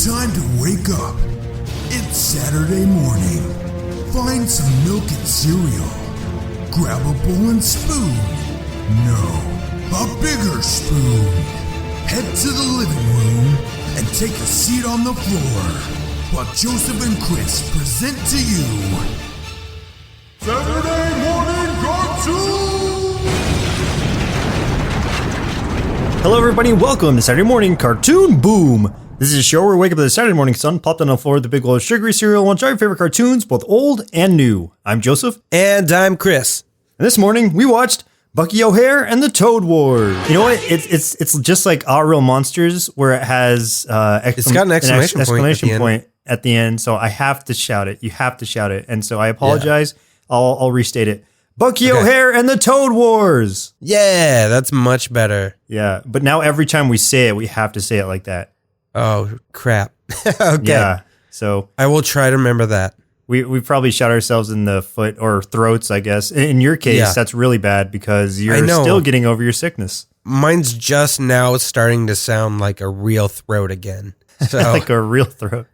Time to wake up. It's Saturday morning. Find some milk and cereal. Grab a bowl and spoon. No, a bigger spoon. Head to the living room and take a seat on the floor while Joseph and Chris present to you Saturday Morning Cartoon! Hello everybody, welcome to Saturday Morning Cartoon Boom! This is a show where we wake up with the Saturday morning sun, popped on the floor with the big old sugary cereal, and watch our favorite cartoons, both old and new. I'm Joseph. And I'm Chris. And this morning, we watched Bucky O'Hare and the Toad Wars. You know what? It's just like Our Real Monsters, where it has it's got an exclamation point at the end, so I have to shout it. You have to shout it. And so I apologize. Yeah. I'll restate it. Bucky O'Hare and the Toad Wars. Yeah, that's much better. Yeah, but now every time we say it, we have to say it like that. Oh, crap. Okay. Yeah, so I will try to remember that. We probably shot ourselves in the foot or throats, I guess. In your case, that's really bad because you're still getting over your sickness. Mine's just now starting to sound like a real throat again. So like a real throat.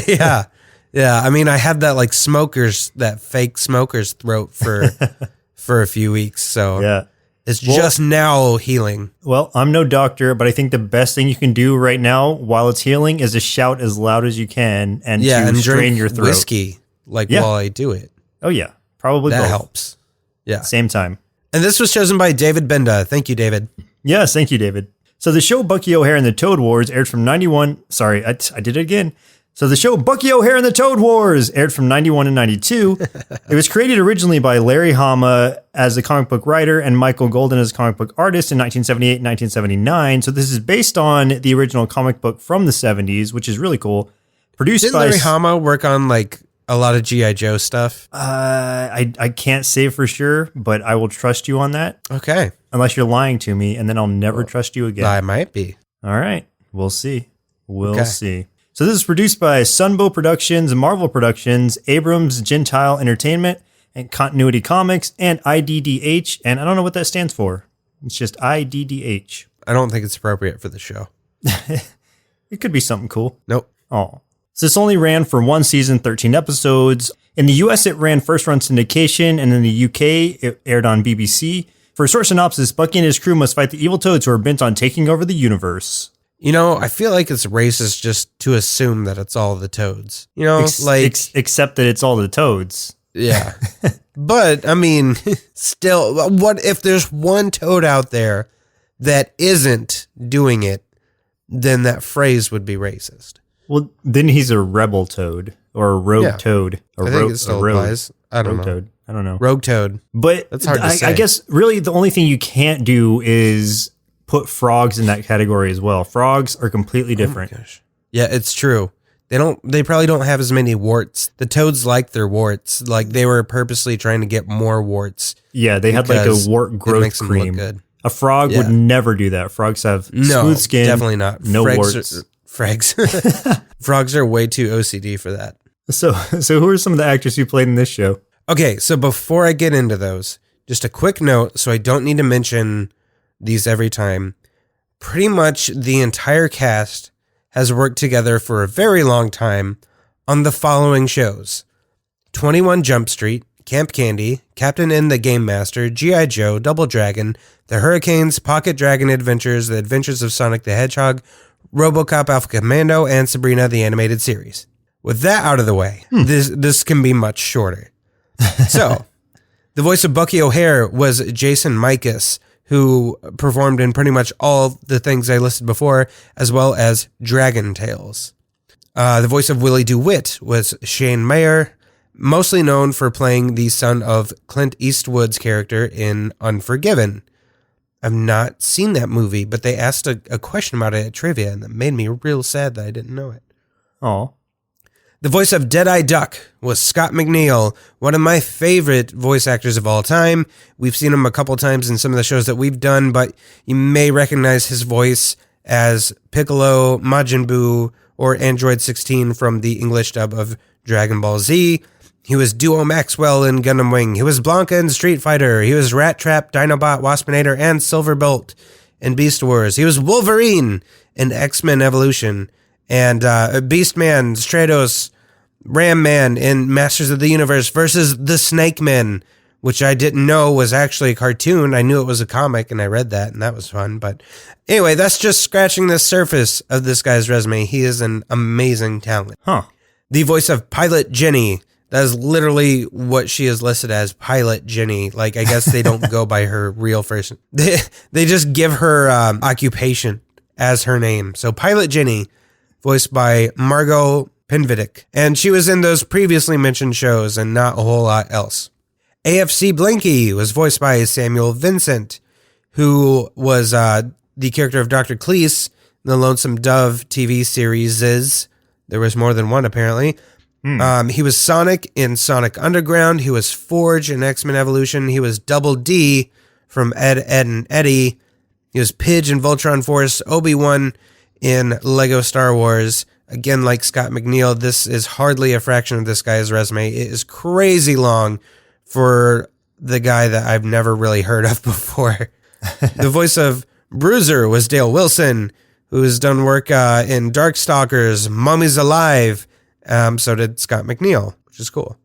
Yeah. Yeah. I mean, I had that like that fake smoker's throat for a few weeks. So yeah. It's just now healing. Well, I'm no doctor, but I think the best thing you can do right now while it's healing is to shout as loud as you can and to strain your throat. Whiskey, while I do it. Oh, yeah. Probably that both. helps. Yeah. Same time. And this was chosen by David Benda. Thank you, David. Yes, thank you, David. So the show Bucky O'Hare and the Toad Wars aired from 91. Sorry, I did it again. So the show Bucky O'Hare and the Toad Wars aired from 91 and 92. It was created originally by Larry Hama as a comic book writer and Michael Golden as a comic book artist in 1978 and 1979. So this is based on the original comic book from the 70s, which is really cool. Didn't Larry Hama work on like a lot of G.I. Joe stuff? I can't say for sure, but I will trust you on that. Okay. Unless you're lying to me, and then I'll never trust you again. I might be. All right. We'll see. We'll see. So this is produced by Sunbow Productions, Marvel Productions, Abrams Gentile Entertainment, and Continuity Comics, and IDDH, and I don't know what that stands for. It's just IDDH. I don't think it's appropriate for the show. It could be something cool. Nope. Oh. So this only ran for one season, 13 episodes. In the US, it ran first-run syndication, and in the UK, it aired on BBC. For a short synopsis, Bucky and his crew must fight the evil toads who are bent on taking over the universe. You know, I feel like it's racist just to assume that it's all the toads. You know, except that it's all the toads. Yeah. But, I mean, still, what if there's one toad out there that isn't doing it, then that phrase would be racist. Well, then he's a rebel toad or a rogue toad. I think it still applies. I don't know. Toad. I don't know. Rogue toad. But that's hard to say. I guess really the only thing you can't do is put frogs in that category as well. Frogs are completely different. Oh my gosh. Yeah, it's true. They probably don't have as many warts. The toads like their warts. Like they were purposely trying to get more warts. Yeah, they had like a wart growth cream. Good. A frog would never do that. Frogs have smooth skin. Definitely not. No warts. Frogs are way too OCD for that. So who are some of the actors who played in this show? Okay, so before I get into those, just a quick note so I don't need to mention these every time. Pretty much the entire cast has worked together for a very long time on the following shows: 21 Jump Street, Camp Candy, Captain N the Game Master, G.I. Joe, Double Dragon, The Hurricanes, Pocket Dragon Adventures, The Adventures of Sonic the Hedgehog, RoboCop Alpha Commando, and Sabrina the Animated Series. With that out of the way, this can be much shorter. So, the voice of Bucky O'Hare was Jason Mikas, who performed in pretty much all the things I listed before, as well as Dragon Tales. The voice of Willie DeWitt was Shane Mayer, mostly known for playing the son of Clint Eastwood's character in Unforgiven. I've not seen that movie, but they asked a question about it at trivia, and that made me real sad that I didn't know it. Oh. The voice of Deadeye Duck was Scott McNeil, one of my favorite voice actors of all time. We've seen him a couple times in some of the shows that we've done, but you may recognize his voice as Piccolo, Majin Buu, or Android 16 from the English dub of Dragon Ball Z. He was Duo Maxwell in Gundam Wing. He was Blanka in Street Fighter. He was Rat Trap, Dinobot, Waspinator, and Silverbolt in Beast Wars. He was Wolverine in X-Men Evolution. And Beastman, Stratos, Ram Man in Masters of the Universe versus the Snake Men, which I didn't know was actually a cartoon. I knew it was a comic, and I read that, and that was fun. But anyway, that's just scratching the surface of this guy's resume. He is an amazing talent. Huh. The voice of Pilot Jenny. That is literally what she is listed as, Pilot Jenny. Like, I guess they don't go by her real first. They just give her occupation as her name. So Pilot Jenny, voiced by Margot Pinvidic. And she was in those previously mentioned shows and not a whole lot else. AFC Blinky was voiced by Samuel Vincent, who was the character of Dr. Cleese in the Lonesome Dove TV series. There was more than one, apparently. He was Sonic in Sonic Underground. He was Forge in X-Men Evolution. He was Double D from Ed, Edd and Eddy. He was Pidge in Voltron Force. Obi-Wan in Lego Star Wars. Again, like Scott McNeil, this is hardly a fraction of this guy's resume. It is crazy long for the guy that I've never really heard of before. The voice of Bruiser was Dale Wilson, who has done work in Darkstalkers, Mummies Alive. So did Scott McNeil, which is cool.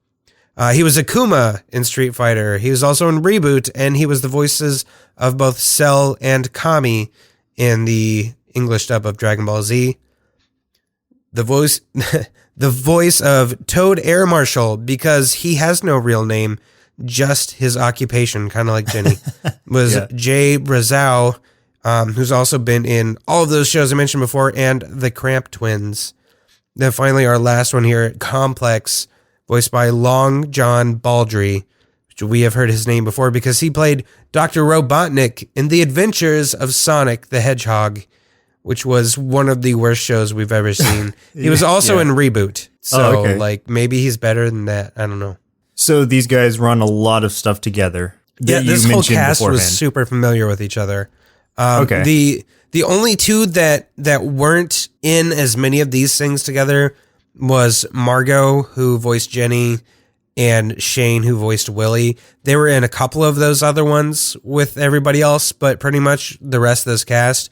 He was Akuma in Street Fighter. He was also in Reboot, and he was the voices of both Cell and Kami in the English dub of Dragon Ball Z. The voice of Toad Air Marshal, because he has no real name, just his occupation, kind of like Jenny, was Jay Brazow, who's also been in all of those shows I mentioned before, and the Cramp Twins. Then finally, our last one here, Complex, voiced by Long John Baldry, which we have heard his name before because he played Dr. Robotnik in The Adventures of Sonic the Hedgehog, which was one of the worst shows we've ever seen. He was also in Reboot. So, like, maybe he's better than that. I don't know. So these guys run a lot of stuff together. Yeah, this whole cast was super familiar with each other. The only two that weren't in as many of these things together was Margot, who voiced Jenny, and Shane, who voiced Willie. They were in a couple of those other ones with everybody else, but pretty much the rest of this cast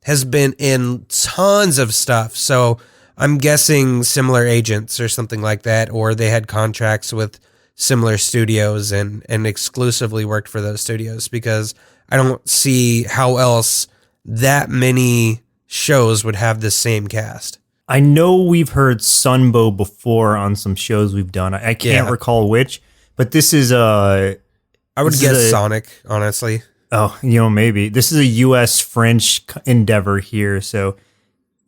has been in tons of stuff. So I'm guessing similar agents or something like that, or they had contracts with similar studios and exclusively worked for those studios, because I don't see how else that many shows would have the same cast. I know we've heard Sunbow before on some shows we've done. I can't recall which, but this is I would guess Sonic, honestly. Oh, maybe. This is a U.S.-French endeavor here, so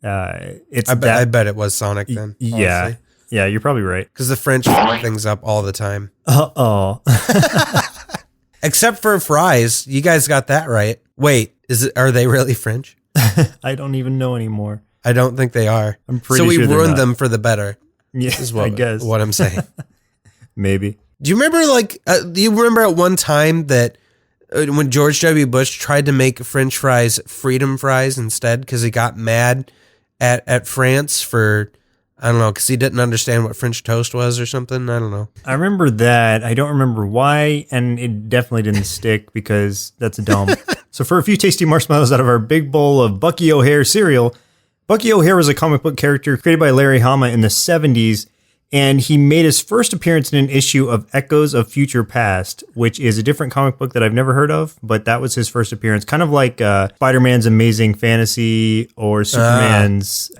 it's I bet it was Sonic then. Yeah. Honestly. Yeah, you're probably right. Because the French fuck things up all the time. Uh-oh. Except for fries. You guys got that right. Wait, are they really French? I don't even know anymore. I don't think they are. I'm pretty sure we ruined them for the better. Yeah, I guess. What I'm saying. Maybe. Do you remember at one time that when George W. Bush tried to make French fries freedom fries instead because he got mad at France for, I don't know, because he didn't understand what French toast was or something? I don't know. I remember that. I don't remember why, and it definitely didn't stick because that's dumb. So for a few tasty marshmallows out of our big bowl of Bucky O'Hare cereal, Bucky O'Hare was a comic book character created by Larry Hama in the 70s, and he made his first appearance in an issue of Echoes of Future Past, which is a different comic book that I've never heard of, but that was his first appearance, kind of like Spider-Man's Amazing Fantasy or Superman's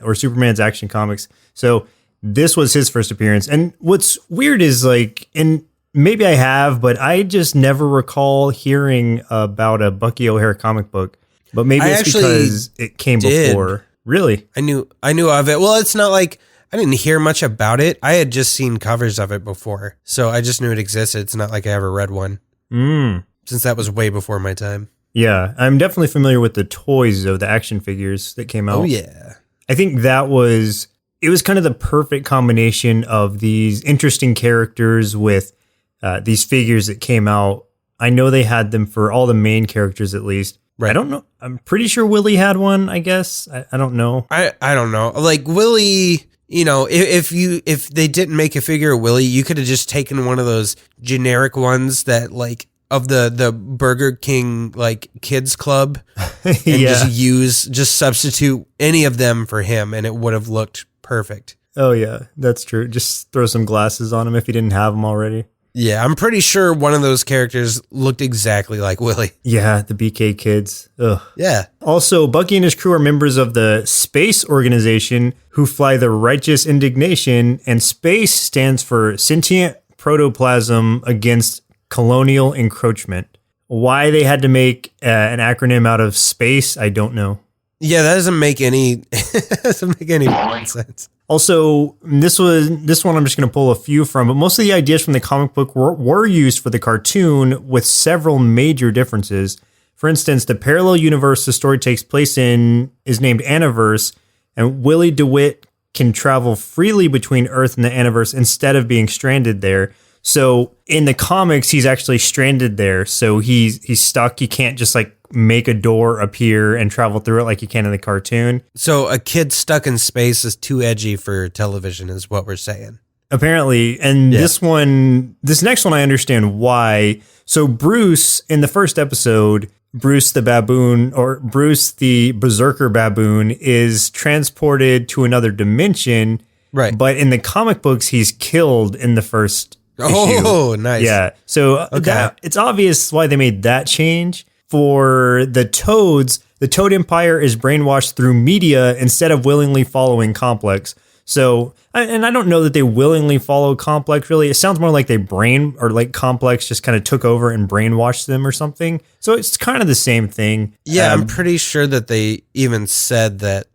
Action Comics. So this was his first appearance. And what's weird is and maybe I have, but I just never recall hearing about a Bucky O'Hare comic book. But maybe it's because it came before. Really? I knew of it. Well, it's not like I didn't hear much about it. I had just seen covers of it before. So I just knew it existed. It's not like I ever read one. Since that was way before my time. Yeah, I'm definitely familiar with the toys of the action figures that came out. Oh, yeah. I think it was kind of the perfect combination of these interesting characters with these figures that came out. I know they had them for all the main characters at least. Right. I don't know. I'm pretty sure Willie had one, I guess. I don't know. I don't know. Like Willie, if they didn't make a figure of Willie, you could have just taken one of those generic ones that like of the Burger King like kids club and Yeah. just substitute any of them for him and it would have looked perfect. Oh, yeah, that's true. Just throw some glasses on him if he didn't have them already. Yeah, I'm pretty sure one of those characters looked exactly like Willie. Yeah, the BK kids. Ugh. Yeah. Also, Bucky and his crew are members of the Space Organization who fly the Righteous Indignation, and SPACE stands for Sentient Protoplasm Against Colonial Encroachment. Why they had to make an acronym out of space, I don't know. Yeah, that doesn't make any sense. Also, this one I'm just going to pull a few from, but most of the ideas from the comic book were used for the cartoon with several major differences. For instance, the parallel universe the story takes place in is named Aniverse, and Willie DeWitt can travel freely between Earth and the Aniverse instead of being stranded there. So in the comics, he's actually stranded there. So he's stuck. He can't just like make a door appear and travel through it like you can in the cartoon. So a kid stuck in space is too edgy for television is what we're saying. Apparently. And this next one, I understand why. So Bruce, in the first episode, Bruce the Baboon, or Bruce the Berserker Baboon, is transported to another dimension. Right. But in the comic books, he's killed in the first issue. Oh, nice. Yeah. So it's obvious why they made that change. For the Toads, the Toad Empire is brainwashed through media instead of willingly following Complex. So, and I don't know that they willingly follow Complex, really. It sounds more like Complex just kind of took over and brainwashed them or something. So it's kind of the same thing. Yeah, I'm pretty sure that they even said that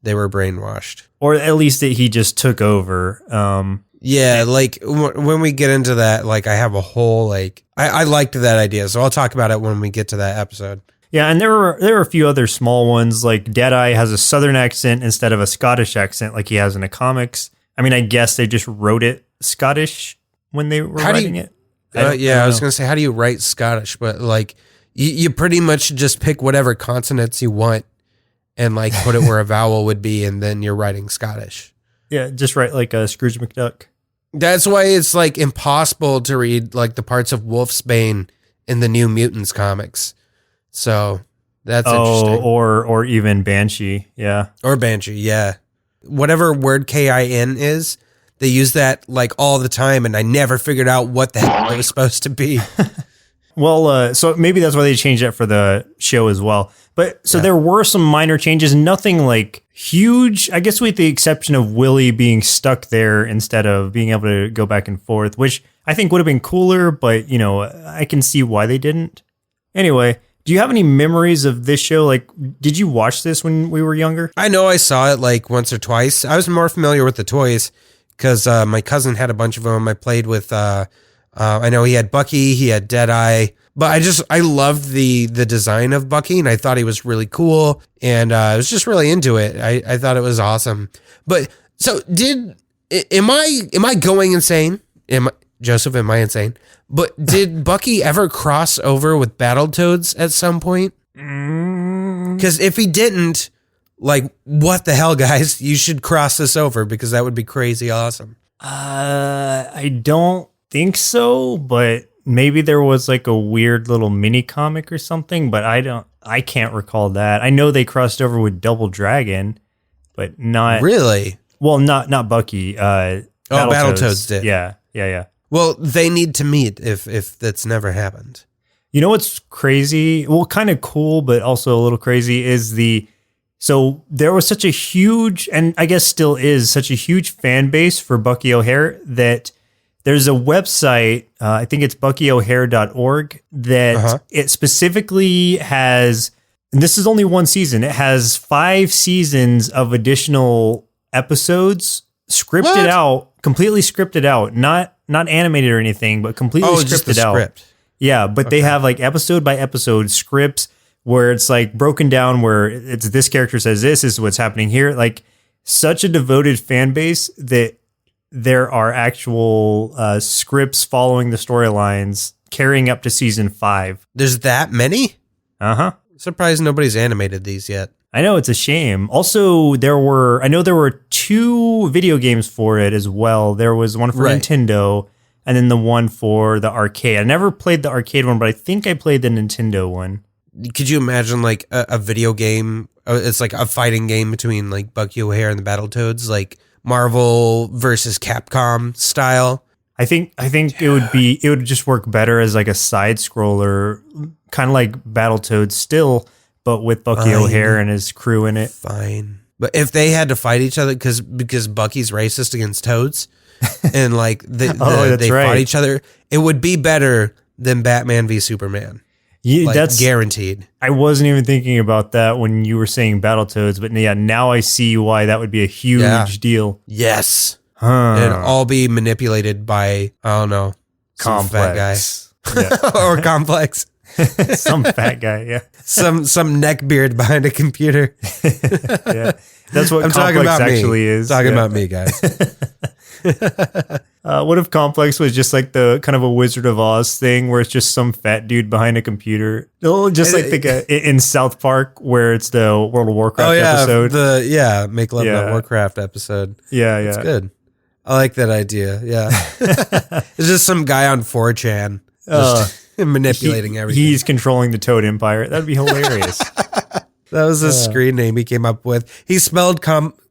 they were brainwashed. Or at least that he just took over. Yeah, like when we get into that, like I have a whole like I liked that idea, so I'll talk about it when we get to that episode. Yeah, and there are a few other small ones, like Deadeye has a Southern accent instead of a Scottish accent like he has in the comics. I mean, I guess they just wrote it Scottish when they were writing it. I was going to say, how do you write Scottish? But like you pretty much just pick whatever consonants you want and like put it where a vowel would be, and then you're writing Scottish. Yeah, just write like a Scrooge McDuck. That's why it's like impossible to read like the parts of Wolfsbane in the New Mutants comics. So that's interesting. Or even Banshee, yeah. Or Banshee, yeah. Whatever word KIN is, they use that like all the time, and I never figured out what the hell it was supposed to be. Well, so maybe that's why they changed that for the show as well. But so there were some minor changes, nothing like huge, I guess with the exception of Willie being stuck there instead of being able to go back and forth, which I think would have been cooler, but you know, I can see why they didn't. Anyway, do you have any memories of this show? Like, did you watch this when we were younger? I know I saw it like once or twice. I was more familiar with the toys because my cousin had a bunch of them. I played with, I know he had Bucky, he had Deadeye. But I loved the design of Bucky, and I thought he was really cool, and I was just really into it. I thought it was awesome. But so am I going insane? Joseph, am I insane? But did Bucky ever cross over with Battletoads at some point? Because if he didn't, like, what the hell, guys? You should cross this over because that would be crazy awesome. I don't think so, but maybe there was like a weird little mini comic or something, but I can't recall that. I know they crossed over with Double Dragon, but not really. Well, not Bucky. Battletoads did. Yeah. Well, they need to meet if that's never happened. You know what's crazy? Well, kind of cool, but also a little crazy is so there was such a huge, and I guess still is such a huge fan base for Bucky O'Hare that there's a website, I think it's buckyohare.org, that it specifically has, and this is only one season, it has 5 seasons of additional episodes scripted out, completely scripted out, not animated or anything, but completely scripted just the out. Script. Yeah, but they have like episode by episode scripts where it's like broken down where it's this character says this is what's happening here. Like such a devoted fan base that there are actual scripts following the storylines carrying up to season 5. There's that many? Uh-huh. Surprised nobody's animated these yet. I know, it's a shame. Also, there were 2 video games for it as well. There was one for Nintendo, and then the one for the arcade. I never played the arcade one, but I think I played the Nintendo one. Could you imagine like a video game? It's like a fighting game between like Bucky O'Hare and the Battletoads, like Marvel versus Capcom style. I think it would just work better as like a side scroller, kind of like Battletoads still, but with Bucky O'Hare and his crew in it. Fine. But if they had to fight each other because Bucky's racist against Toads and like they fought each other, it would be better than Batman v Superman. Yeah, like, that's guaranteed. I wasn't even thinking about that when you were saying Battletoads, but yeah, now I see why that would be a huge deal. Yes. Huh. And all be manipulated by, I don't know, some fat guy. Yeah. Or Complex. Some fat guy, yeah. Some neckbeard behind a computer. Yeah. That's what I'm Complex talking about actually me. is. Talking about me, guys. What if Complex was just like the kind of a Wizard of Oz thing where it's just some fat dude behind a computer? Just like the guy in South Park where it's the World of Warcraft episode. Make Love Not Warcraft episode. Yeah, It's good. I like that idea. Yeah. It's just some guy on 4chan just manipulating everything. He's controlling the Toad Empire. That'd be hilarious. That was a screen name he came up with. He spelled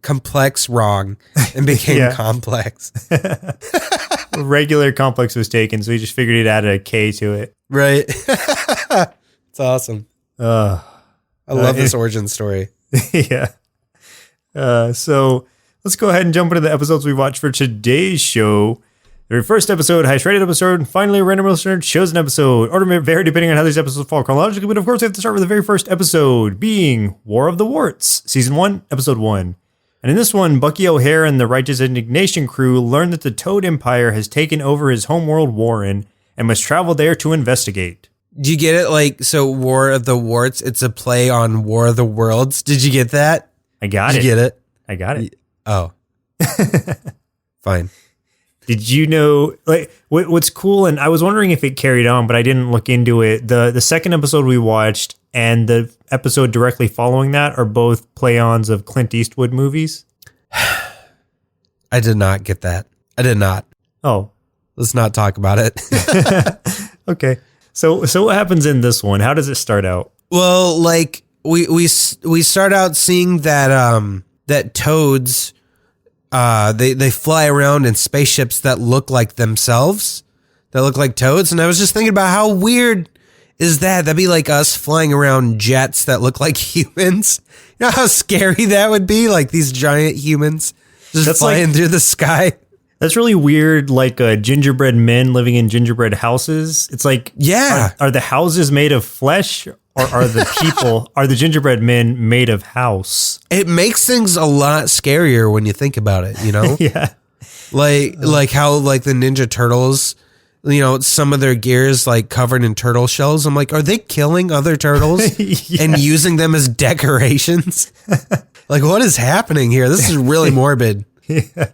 complex wrong and became Complex. Regular Complex was taken, so he just figured he'd add a K to it. Right. It's awesome. I love this origin story. Yeah. So let's go ahead and jump into the episodes we watched for today's show. The very first episode, highest rated episode, and finally a random listener chosen episode. Order may vary depending on how these episodes fall chronologically, but of course we have to start with the very first episode, being War of the Warts, Season 1, Episode 1. And in this one, Bucky O'Hare and the Righteous Indignation crew learn that the Toad Empire has taken over his homeworld Warren and must travel there to investigate. Do you get it? Like, so War of the Warts, it's a play on War of the Worlds. Did you get that? I got it. Did you get it? I got it. Oh. Fine. Did you know, like, what's cool, and I was wondering if it carried on, but I didn't look into it. The second episode we watched and the episode directly following that are both play-ons of Clint Eastwood movies. I did not get that. I did not. Oh. Let's not talk about it. Okay. So what happens in this one? How does it start out? Well, like, we start out seeing that that toads... they fly around in spaceships that look like themselves, that look like toads. And I was just thinking about how weird is that? That'd be like us flying around jets that look like humans. You know how scary that would be? Like these giant humans just flying through the sky. That's really weird. Like gingerbread men living in gingerbread houses. It's like, are the houses made of flesh? Or are the gingerbread men made of house? It makes things a lot scarier when you think about it, you know? Yeah. Like how like the Ninja Turtles, you know, some of their gears like covered in turtle shells. I'm like, are they killing other turtles and using them as decorations? Like, what is happening here? This is really morbid. Yeah.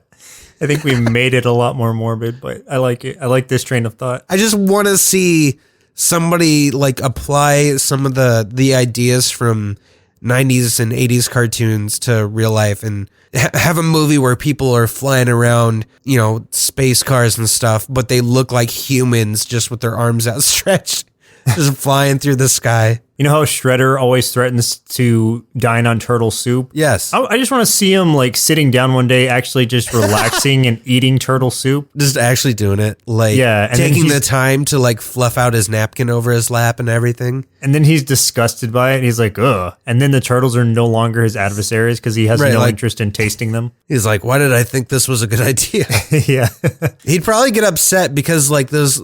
I think we made it a lot more morbid, but I like it. I like this train of thought. I just want to see somebody like apply some of the ideas from 90s and 80s cartoons to real life and have a movie where people are flying around, you know, space cars and stuff, but they look like humans just with their arms outstretched, just flying through the sky. You know how Shredder always threatens to dine on turtle soup? Yes. I just want to see him like sitting down one day, actually just relaxing and eating turtle soup. Just actually doing it. Like taking the time to like fluff out his napkin over his lap and everything. And then he's disgusted by it. And he's like, ugh. And then the turtles are no longer his adversaries because he has no interest in tasting them. He's like, why did I think this was a good idea? Yeah. He'd probably get upset because like those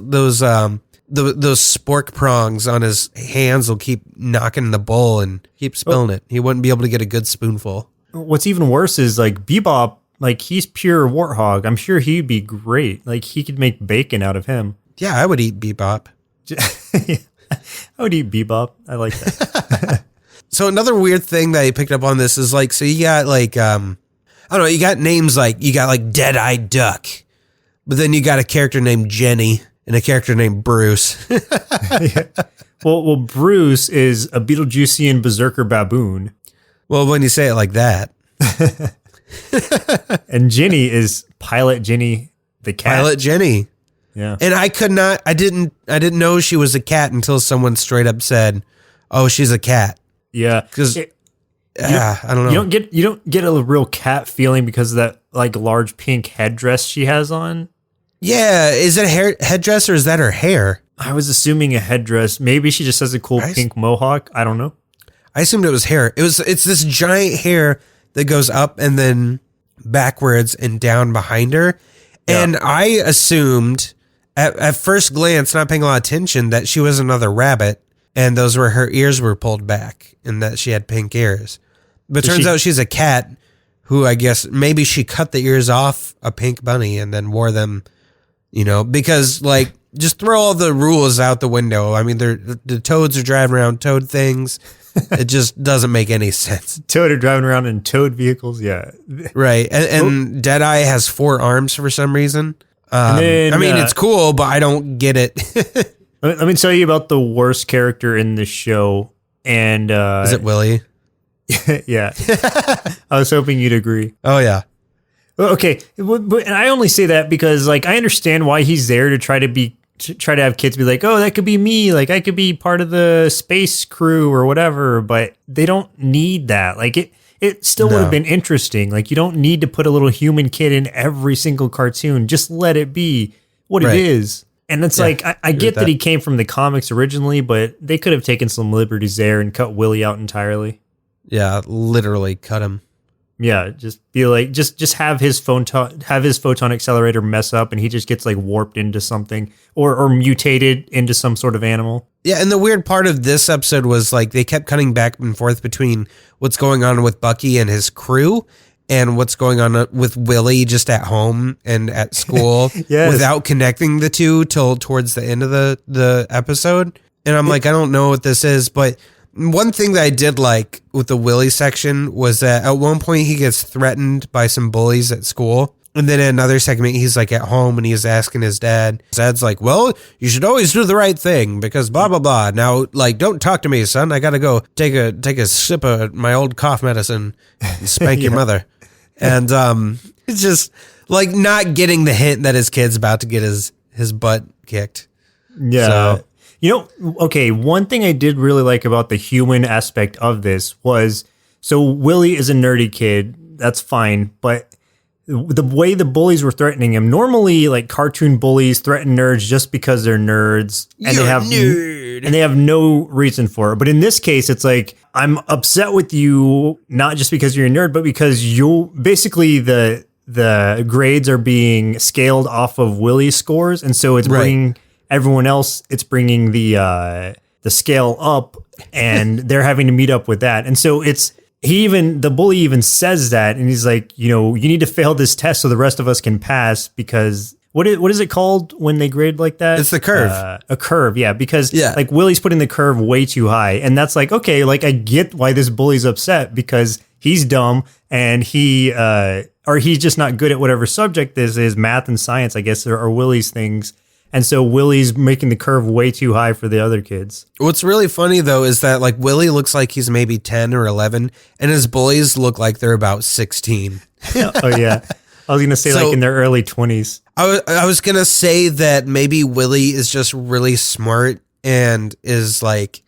spork prongs on his hands will keep knocking the bowl and keep spilling it. He wouldn't be able to get a good spoonful. What's even worse is like Bebop, like he's pure warthog. I'm sure he'd be great. Like he could make bacon out of him. Yeah, I would eat Bebop. I would eat Bebop. I like that. So another weird thing that I picked up on this is like, so you got like, I don't know, you got names like, you got like Dead-Eyed Duck, but then you got a character named Jenny and a character named Bruce. Yeah. Well, Bruce is a Beetlejuicean Berserker Baboon. Well, when you say it like that. And Jenny is Pilot Jenny the cat. Pilot Jenny. Yeah. And I didn't know she was a cat until someone straight up said, "Oh, she's a cat." Yeah. Because I don't know. You don't get a real cat feeling because of that like large pink headdress she has on. Yeah, is it a headdress or is that her hair? I was assuming a headdress. Maybe she just has a cool pink mohawk. I don't know. I assumed it was hair. It's this giant hair that goes up and then backwards and down behind her. Yeah. And I assumed at first glance, not paying a lot of attention, that she was another rabbit and those were her ears were pulled back and that she had pink ears. But turns out she's a cat who I guess maybe she cut the ears off a pink bunny and then wore them, because like just throw all the rules out the window. I mean, the toads are driving around toad things. It just doesn't make any sense. Toad are driving around in toad vehicles. Yeah. Right. And Deadeye has 4 arms for some reason. It's cool, but I don't get it. Let me tell you about the worst character in the show. And is it Willie? Yeah. I was hoping you'd agree. Oh, yeah. Okay. But and I only say that because like I understand why he's there to try to have kids be like, oh, that could be me. Like I could be part of the space crew or whatever, but they don't need that. Like it still would have been interesting. Like you don't need to put a little human kid in every single cartoon. Just let it be what it is. And it's like, I get that he came from the comics originally, but they could have taken some liberties there and cut Willie out entirely. Yeah, literally cut him. Yeah, just be like, just have his photon accelerator mess up, and he just gets like warped into something or mutated into some sort of animal. Yeah, and the weird part of this episode was like they kept cutting back and forth between what's going on with Bucky and his crew and what's going on with Willie just at home and at school without connecting the two till towards the end of the episode. And I'm like, I don't know what this is, but one thing that I did like with the Willie section was that at one point he gets threatened by some bullies at school. And then in another segment, he's like at home and he's asking his dad. His dad's like, well, you should always do the right thing because blah, blah, blah. Now, like, don't talk to me, son. I got to go take a sip of my old cough medicine and spank your mother. And it's just like not getting the hint that his kid's about to get his butt kicked. Yeah. So, okay, one thing I did really like about the human aspect of this was, so Willie is a nerdy kid, that's fine, but the way the bullies were threatening him, normally like cartoon bullies threaten nerds just because they're nerds and they have no reason for it. But in this case, it's like, I'm upset with you, not just because you're a nerd, but because basically the grades are being scaled off of Willie's scores. And so it's bringing everyone else, it's bringing the scale up and they're having to meet up with that. And so the bully even says that, and he's like, you need to fail this test so the rest of us can pass because what is it called when they grade like that? It's the curve. A curve, yeah, because like Willie's putting the curve way too high, and that's like, okay, like I get why this bully's upset because he's dumb and he's just not good at whatever subject this is, math and science, I guess, are Willie's things. And so Willie's making the curve way too high for the other kids. What's really funny, though, is that like Willie looks like he's maybe 10 or 11, and his bullies look like they're about 16. Oh, yeah. I was going to say like in their early 20s. I was going to say that maybe Willie is just really smart and is like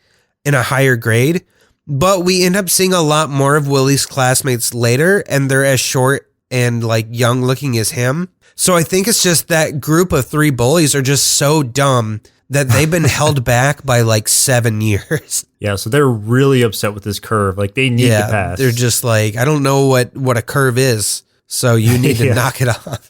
in a higher grade, but we end up seeing a lot more of Willie's classmates later, and they're as short and like young looking as him. So I think it's just that group of 3 bullies are just so dumb that they've been held back by like 7 years. Yeah, so they're really upset with this curve. Like they need to pass. They're just like, I don't know what a curve is, so you need to knock it off.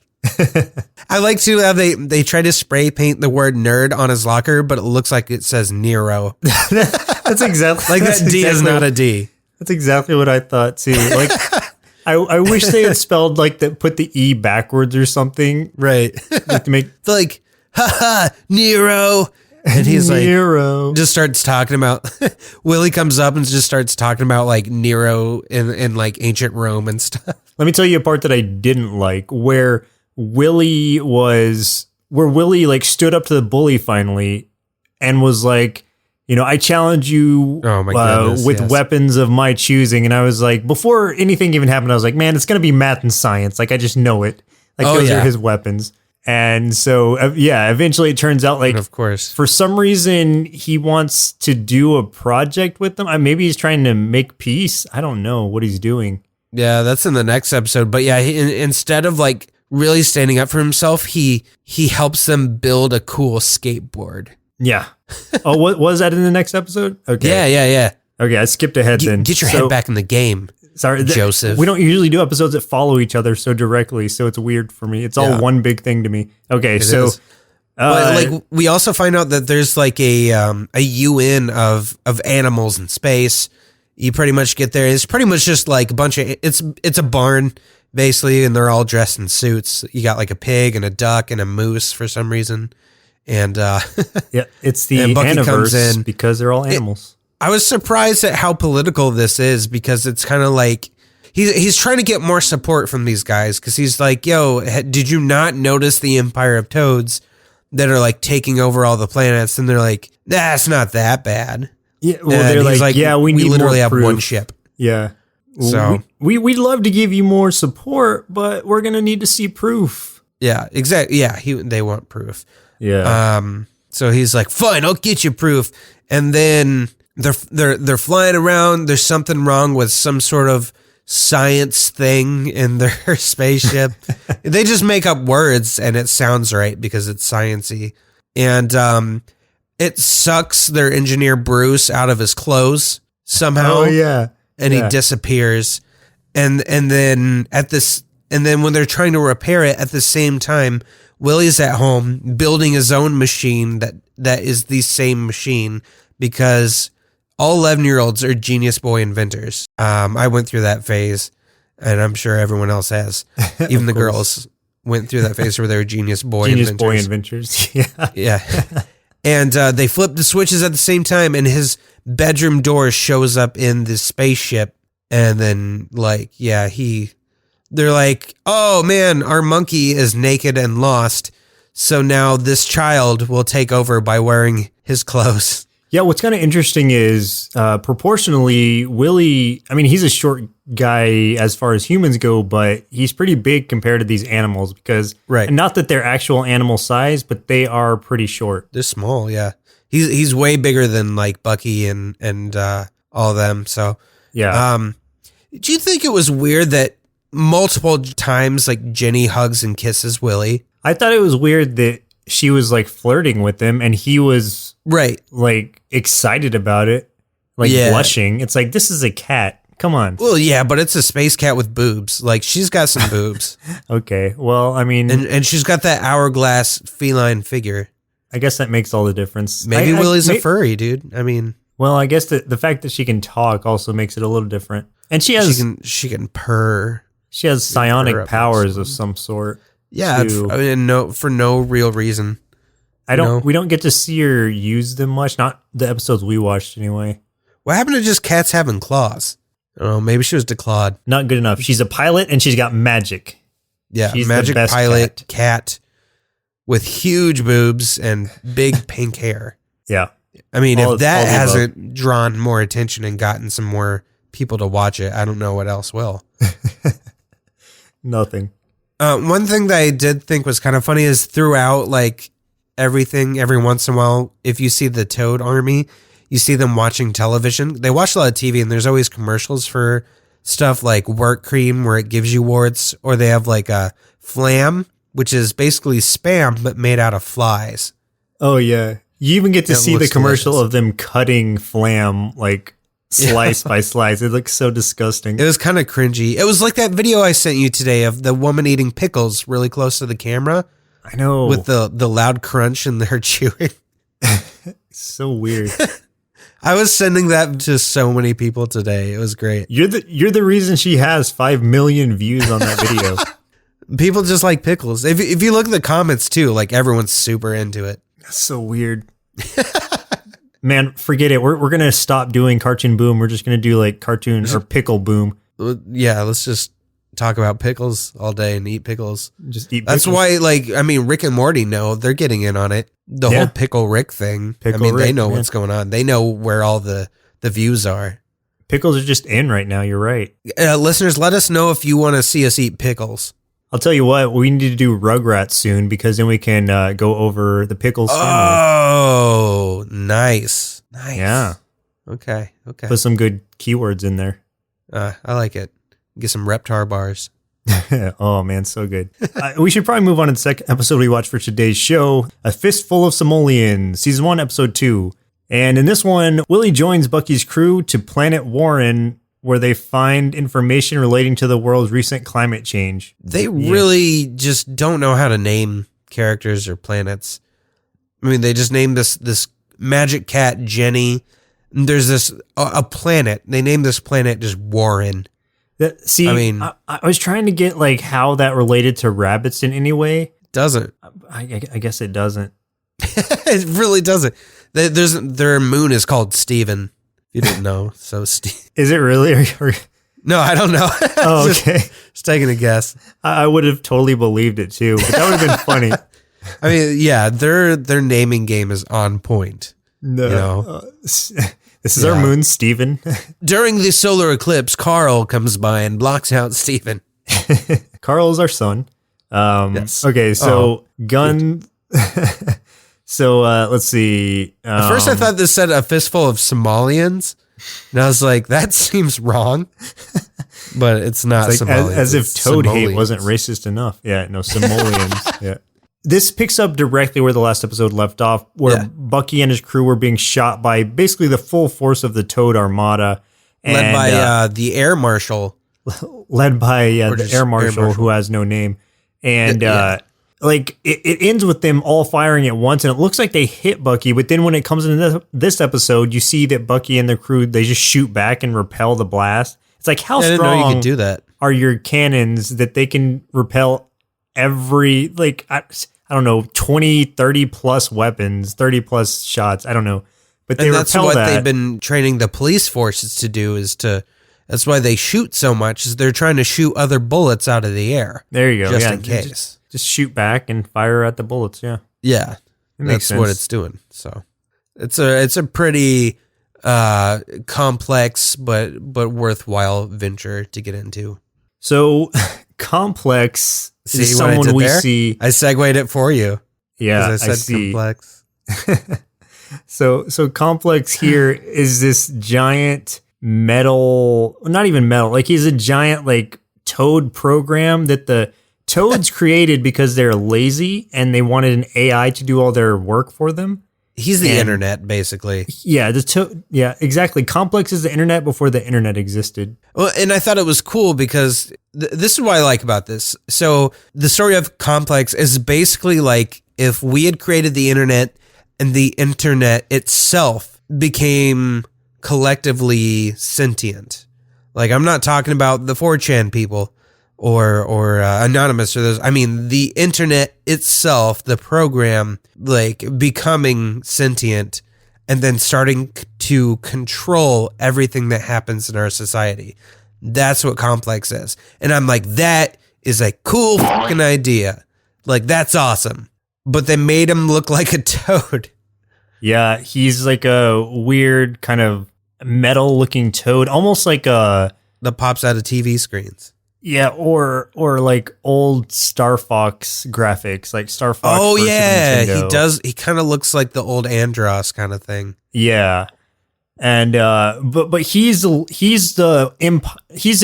I like to how they try to spray paint the word nerd on his locker, but it looks like it says Nero. That's exactly like that D is not a D. That's exactly what I thought too. Like I wish they had spelled like put the E backwards or something. Right. Like to make like, haha, Nero. And he's Nero. Like, just starts talking about, Willie comes up and just starts talking about like Nero in like ancient Rome and stuff. Let me tell you a part that I didn't like where Willie like stood up to the bully finally and was like, I challenge you with weapons of my choosing. And I was like, before anything even happened, I was like, man, it's going to be math and science. Like, I just know it. Like, those are his weapons. And so, eventually it turns out like, of course, for some reason, he wants to do a project with them. Maybe he's trying to make peace. I don't know what he's doing. Yeah, that's in the next episode. But yeah, instead of like really standing up for himself, he helps them build a cool skateboard. Yeah. Oh, what was that in the next episode? Okay. Yeah. Okay, I skipped ahead then. Get your head back in the game. Sorry, Joseph. We don't usually do episodes that follow each other so directly, so it's weird for me. It's all one big thing to me. Okay, but like we also find out that there's like a UN of animals in space. You pretty much get there. It's pretty much just like a bunch of it's a barn basically, and they're all dressed in suits. You got like a pig and a duck and a moose for some reason, and it's the Bucky comes Aniverse in because they're all animals. I was surprised at how political this is because it's kind of like he's trying to get more support from these guys because he's like, yo, did you not notice the Empire of Toads that are like taking over all the planets? And they're like, that's not that bad. Yeah, well, they're like, yeah, we literally have proof. one ship. Yeah. So we'd love to give you more support, but we're going to need to see proof. Yeah, exactly. Yeah, they want proof. Yeah. So he's like, fine, I'll get you proof. And then they're flying around. There's something wrong with some sort of science thing in their spaceship. They just make up words and it sounds right because it's sciencey. And it sucks their engineer Bruce out of his clothes somehow. Oh yeah. And he disappears. And then when they're trying to repair it at the same time, Willie's at home building his own machine that is the same machine because all 11-year-olds are genius boy inventors. I went through that phase, and I'm sure everyone else has. Even the girls went through that phase where they were genius boy inventors. Yeah. And they flip the switches at the same time, and his bedroom door shows up in the spaceship. And then, they're like, oh man, our monkey is naked and lost. So now this child will take over by wearing his clothes. Yeah, what's kind of interesting is proportionally, Willie, I mean, he's a short guy as far as humans go, but he's pretty big compared to these animals because, and not that they're actual animal size, but they are pretty short. They're small, yeah. He's way bigger than like Bucky and all of them. So, yeah. Do you think it was weird that multiple times like Jenny hugs and kisses Willie? I thought it was weird that she was like flirting with him and he was like excited about it, like blushing. It's like, this is a cat. Come on. Well, yeah, but it's a space cat with boobs. Like she's got some boobs. Okay. Well, I mean, and she's got that hourglass feline figure. I guess that makes all the difference. Maybe Willie's a furry, dude. I mean, well, I guess the fact that she can talk also makes it a little different. And she can purr. She has psionic powers of some sort. Yeah, for no real reason. We don't get to see her use them much. Not the episodes we watched anyway. What happened to just cats having claws? I don't know. Maybe she was declawed. Not good enough. She's a pilot and she's got magic. Yeah, she's magic pilot cat with huge boobs and big pink hair. Yeah. I mean, if that hasn't drawn more attention and gotten some more people to watch it, I don't know what else will. Nothing. One thing that I did think was kind of funny is throughout like everything, every once in a while, if you see the Toad Army, you see them watching television. They watch a lot of TV and there's always commercials for stuff like Wart Cream where it gives you warts, or they have like a Flam, which is basically Spam but made out of flies. Oh yeah. You even get to see the commercial of them cutting Flam like slice by slice. It looks so disgusting. It was kind of cringy. It was like that video I sent you today of the woman eating pickles really close to the camera. I know. With the loud crunch and her chewing. So weird. I was sending that to so many people today. It was great. You're the reason she has 5 million views on that video. People just like pickles. If you look at the comments too, like everyone's super into it. That's so weird. Man, forget it. We're going to stop doing Cartoon Boom. We're just going to do like Cartoon or Pickle Boom. Yeah, let's just talk about pickles all day and eat pickles. Just eat pickles. That's why, like, I mean, Rick and Morty know. They're getting in on it. The whole Pickle Rick thing. They know what's going on. They know where all the views are. Pickles are just in right now. You're right. Listeners, let us know if you want to see us eat pickles. I'll tell you what, we need to do Rugrats soon because then we can go over the Pickles family. Oh, nice. Yeah. Okay. Put some good keywords in there. I like it. Get some Reptar bars. Oh, man, so good. We should probably move on to the second episode we watched for today's show, A Fistful of Simoleons, Season 1, Episode 2. And in this one, Willie joins Bucky's crew to Planet Warren, where they find information relating to the world's recent climate change. They really just don't know how to name characters or planets. I mean, they just named this magic cat, Jenny. And there's this a planet. They named this planet just Warren. I was trying to get like how that related to rabbits in any way. Doesn't. I guess it doesn't. It really doesn't. Their moon is called Steven. You didn't know. So Is it really? No, I don't know. Oh, okay. Just taking a guess. I would have totally believed it too, but that would have been funny. I mean, yeah, their naming game is on point. No. You know? This is our moon, Steven. During the solar eclipse, Carl comes by and blocks out Steven. Carl is our son. Yes. Okay, so gun. So let's see. At first, I thought this said a fistful of Simoleons, and I was like, that seems wrong. But it's not it's like, Simoleons. as if Toad hate Simoleons. wasn't racist enough. Yeah, no, Simoleons. Yeah. This picks up directly where the last episode left off, where Bucky and his crew were being shot by basically the full force of the Toad Armada. Led by the Air Marshal. Led by the Air Marshal, who has no name. And like it ends with them all firing at once, and it looks like they hit Bucky, but then when it comes into this episode, you see that Bucky and their crew, they just shoot back and repel the blast. It's like, how strong I didn't know you could do that. Are your cannons that they can repel every, like, I don't know, 20, 30 plus weapons, 30 plus shots. I don't know. But they that's repel what that. they've been training the police forces to do that's why they shoot so much, is they're trying to shoot other bullets out of the air. There you go. Just in case. Just shoot back and fire at the bullets. Yeah. Yeah. Makes That's what sense. it's doing. So it's a pretty complex but worthwhile venture to get into. So Complex See is what I someone did we there? see. I segued it for you. Yeah, I said see. complex. So Complex here is this giant metal, not even metal, like he's a giant like Toad program that the Toads created because they're lazy and they wanted an AI to do all their work for them. He's the internet, basically. Yeah, exactly. Complex is the internet before the internet existed. Well, and I thought it was cool because this is what I like about this. So the story of Complex is basically like if we had created the internet and the internet itself became collectively sentient. Like, I'm not talking about the 4chan people or Anonymous or those. I mean, the internet itself, the program, like becoming sentient and then starting to control everything that happens in our society. That's what Complex is. And I'm like, that is a cool fucking idea. Like, that's awesome. But they made him look like a toad. Yeah, he's like a weird kind of metal looking toad, almost like a... That pops out of TV screens. Yeah, or like old Star Fox graphics, like Star Fox. Oh versus yeah, Nintendo. he does. He kind of looks like the old Andros kind of thing. Yeah, and but he's the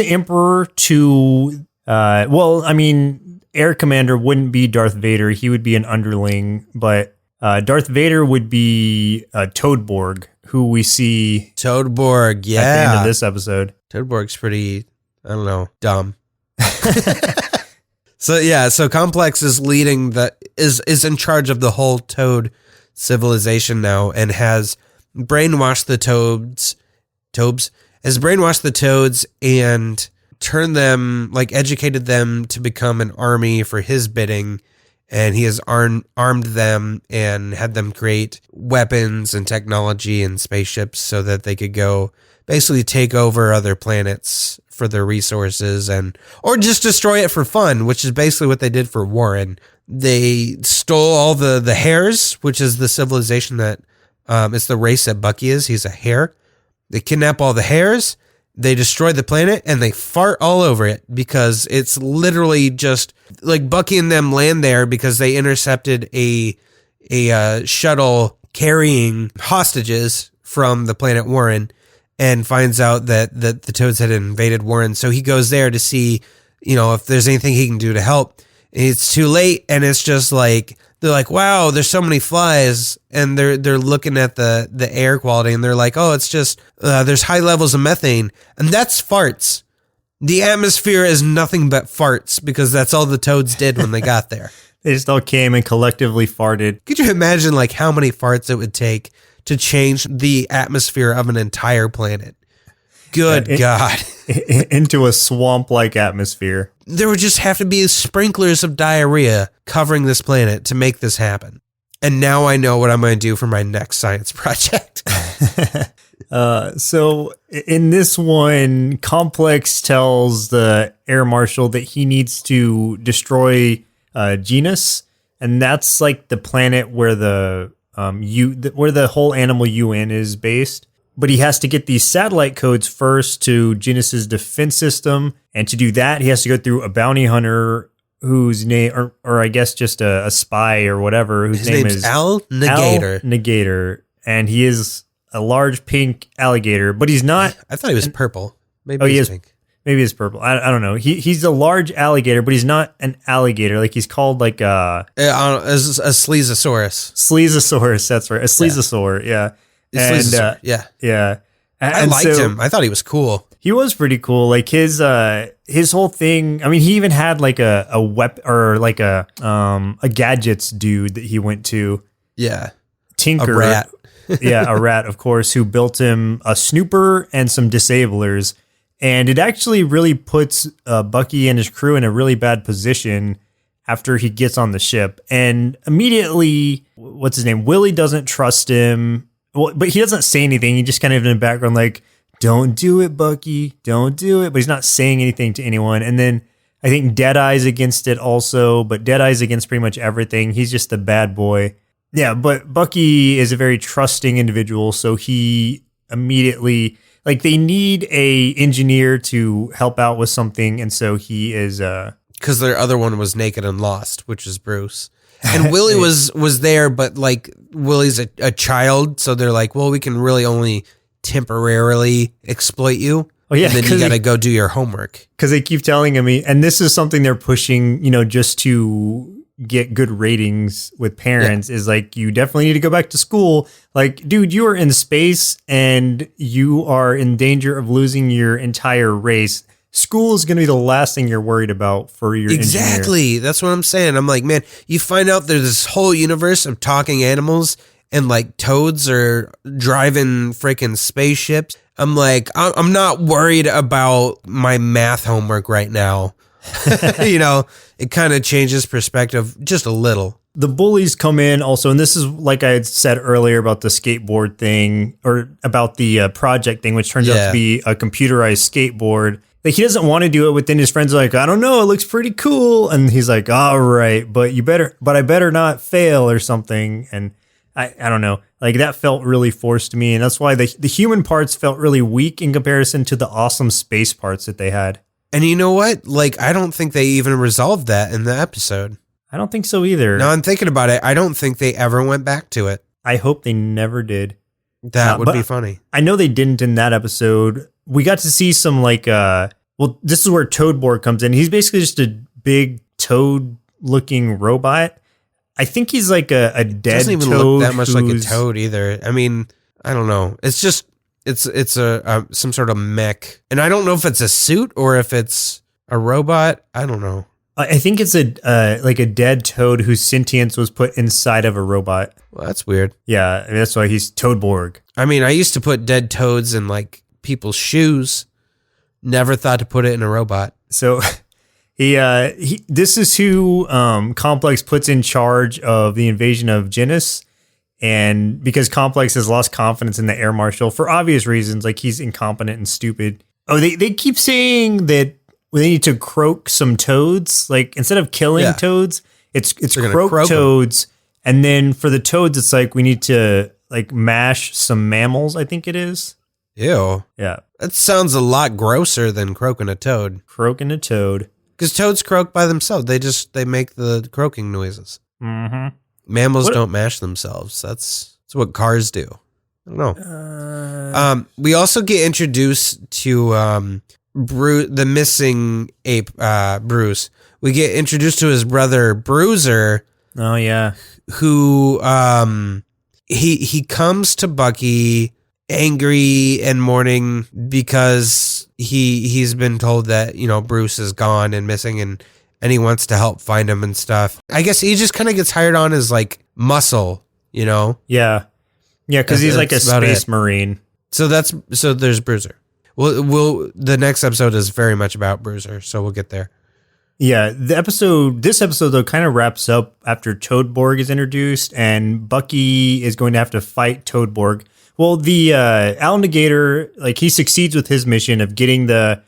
emperor to well, I mean, Air Commander wouldn't be Darth Vader; he would be an underling. But Darth Vader would be Toadborg, who we see Toadborg. Yeah, at the end of this episode. Toadborg's pretty, I don't know, dumb. So Complex is leading is in charge of the whole Toad civilization now and has brainwashed the Toads and turned them, like educated them to become an army for his bidding. And he has armed them and had them create weapons and technology and spaceships so that they could go basically take over other planets for their resources or just destroy it for fun, which is basically what they did for Warren. They stole all the hares, which is the civilization that it's the race that Bucky is. He's a hare. They kidnap all the hares. They destroy the planet and they fart all over it because it's literally just like Bucky and them land there because they intercepted a shuttle carrying hostages from the planet Warren and finds out that the Toads had invaded Warren. So he goes there to see, if there's anything he can do to help. It's too late. And it's just like, they're like, wow, there's so many flies. And they're looking at the air quality and they're like, oh, it's just, there's high levels of methane. And that's farts. The atmosphere is nothing but farts because that's all the Toads did when they got there. They just all came and collectively farted. Could you imagine like how many farts it would take to change the atmosphere of an entire planet? Good God. Into a swamp-like atmosphere. There would just have to be sprinklers of diarrhea covering this planet to make this happen. And now I know what I'm going to do for my next science project. So in this one, Complex tells the air marshal that he needs to destroy Genus, and that's like the planet where where the whole animal UN is based. But he has to get these satellite codes first to Genus's defense system, and to do that, he has to go through a bounty hunter whose name, or I guess just a spy or whatever, whose name is Al Negator. Al Negator, and he is a large pink alligator, but he's not. I thought he was purple. Maybe he's pink. Maybe it's purple. I don't know. He's a large alligator, but he's not an alligator. Like he's called like a Sleezosaurus. Sleezosaurus. That's right. A Sleezosaur. Yeah. Yeah. I And liked so him. I thought he was cool. He was pretty cool. Like his whole thing. I mean, he even had like a weapon or like a gadgets dude that he went to. Yeah. Tinker. A rat. Yeah, a rat, of course, who built him a snooper and some disablers. And it actually really puts Bucky and his crew in a really bad position after he gets on the ship. And immediately, what's his name? Willie doesn't trust him. Well, but he doesn't say anything. He just kind of in the background like, don't do it, Bucky. Don't do it. But he's not saying anything to anyone. And then I think Deadeye's against it also. But Deadeye's against pretty much everything. He's just the bad boy. Yeah, but Bucky is a very trusting individual. So he immediately... Like they need a engineer to help out with something, and so he is. Because their other one was naked and lost, which is Bruce. And Willie was there, but like Willie's a child, so they're like, well, we can really only temporarily exploit you. Oh yeah, and then you got to go do your homework. Because they keep telling him, and this is something they're pushing, just to get good ratings with parents, is like, you definitely need to go back to school. Like, dude, you are in space and you are in danger of losing your entire race. School is going to be the last thing you're worried about for your Exactly. engineer. That's what I'm saying. I'm like, man, you find out there's this whole universe of talking animals and like toads are driving freaking spaceships. I'm like, I'm not worried about my math homework right now. It kind of changes perspective just a little. The bullies come in also, and this is like I had said earlier about the skateboard thing, or about the project thing, which turns out to be a computerized skateboard. Like he doesn't want to do it, but then his friends are like, I don't know, it looks pretty cool. And he's like, all right, but I better not fail or something. And I don't know, like that felt really forced to me. And that's why the human parts felt really weak in comparison to the awesome space parts that they had. And you know what? Like, I don't think they even resolved that in the episode. I don't think so either. Now I'm thinking about it. I don't think they ever went back to it. I hope they never did. That would be funny. I know they didn't in that episode. We got to see some like, this is where Toadboard comes in. He's basically just a big toad looking robot. I think he's like a dead toad. Doesn't even look that much like a toad either. I mean, I don't know. It's just... It's a some sort of mech, and I don't know if it's a suit or if it's a robot. I don't know. I think it's like a dead toad whose sentience was put inside of a robot. Well, that's weird. Yeah, that's why he's Toadborg. I mean, I used to put dead toads in like people's shoes. Never thought to put it in a robot. So this is who Complex puts in charge of the invasion of Genus. And because Complex has lost confidence in the air marshal for obvious reasons, like he's incompetent and stupid. Oh, they keep saying that they need to croak some toads. Like instead of killing toads, it's croak toads. And then for the toads, it's like we need to like mash some mammals, I think it is. Ew. Yeah. That sounds a lot grosser than croaking a toad. Croaking a toad. Because toads croak by themselves. They make the croaking noises. Mm-hmm. Mammals don't mash themselves. That's what cars do. I don't know. We also get introduced to the missing ape, Bruce. We get introduced to his brother, Bruiser. Oh, yeah. Who he comes to Bucky angry and mourning because he's been told that, Bruce is gone and missing and he wants to help find him and stuff. I guess he just kind of gets hired on as like muscle, Yeah. Yeah, because he's like a space marine. So there's Bruiser. Well, the next episode is very much about Bruiser, so we'll get there. Yeah, this episode though kind of wraps up after Toadborg is introduced and Bucky is going to have to fight Toadborg. Well, the Alligator, like he succeeds with his mission of getting the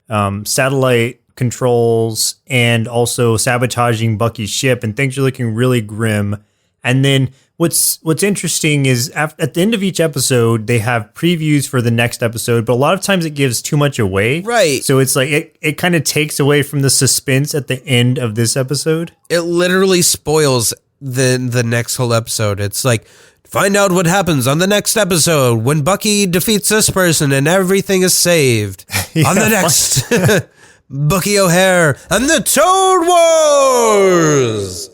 satellite controls and also sabotaging Bucky's ship, and things are looking really grim. And then what's interesting is at the end of each episode, they have previews for the next episode, but a lot of times it gives too much away. Right. So it's like it kind of takes away from the suspense at the end of this episode. It literally spoils the next whole episode. It's like, find out what happens on the next episode when Bucky defeats this person and everything is saved. On the next Bucky O'Hare and the Toad Wars.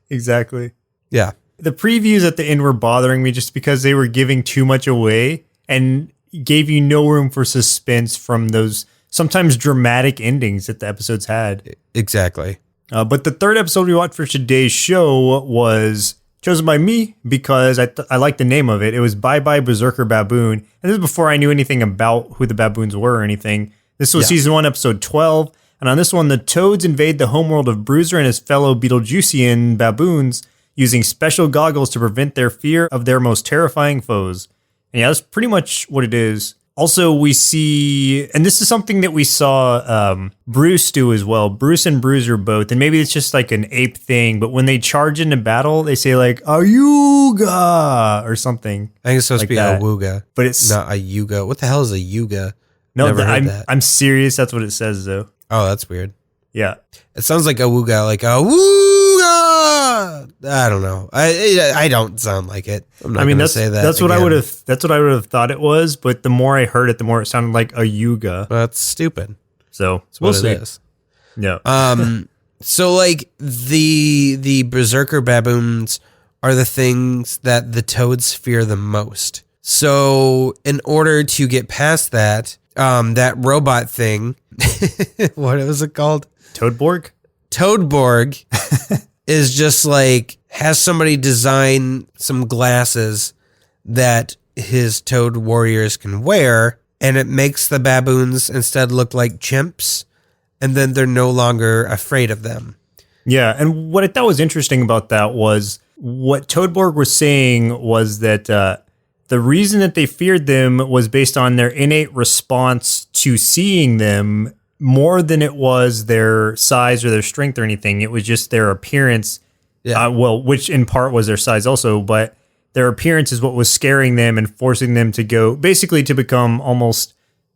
Exactly. Yeah. The previews at the end were bothering me just because they were giving too much away and gave you no room for suspense from those sometimes dramatic endings that the episodes had. Exactly. But the third episode we watched for today's show was chosen by me because I liked the name of it. It was Bye Bye Berserker Baboon. And this is before I knew anything about who the baboons were or anything. This was season 1, episode 12. And on this one, the Toads invade the homeworld of Bruiser and his fellow Beetlejuicean baboons using special goggles to prevent their fear of their most terrifying foes. And yeah, that's pretty much what it is. Also, we see, and this is something that we saw Bruce do as well. Bruce and Bruiser both, and maybe it's just like an ape thing, but when they charge into battle, they say like, Ayuga, or something. I think it's supposed like to be that. Awuga. But it's not a Yuga. What the hell is a Yuga? No, that. I'm serious. That's what it says, though. Oh, that's weird. Yeah. It sounds like Awuga, like Awuga. I don't know. I don't sound like it. I'm not gonna say that. That's what I would have. That's what I would have thought it was. But the more I heard it, the more it sounded like a yuga. That's stupid. So we'll see. Yeah. So like the Berserker baboons are the things that the Toads fear the most. So in order to get past that, that robot thing, what was it called? Toadborg? Toadborg is just like, has somebody design some glasses that his Toad warriors can wear, and it makes the baboons instead look like chimps, and then they're no longer afraid of them. Yeah, and what I thought was interesting about that was what Toadborg was saying was that the reason that they feared them was based on their innate response to seeing them more than it was their size or their strength or anything. It was just their appearance. Yeah. Which in part was their size also, but their appearance is what was scaring them and forcing them to go, basically to become almost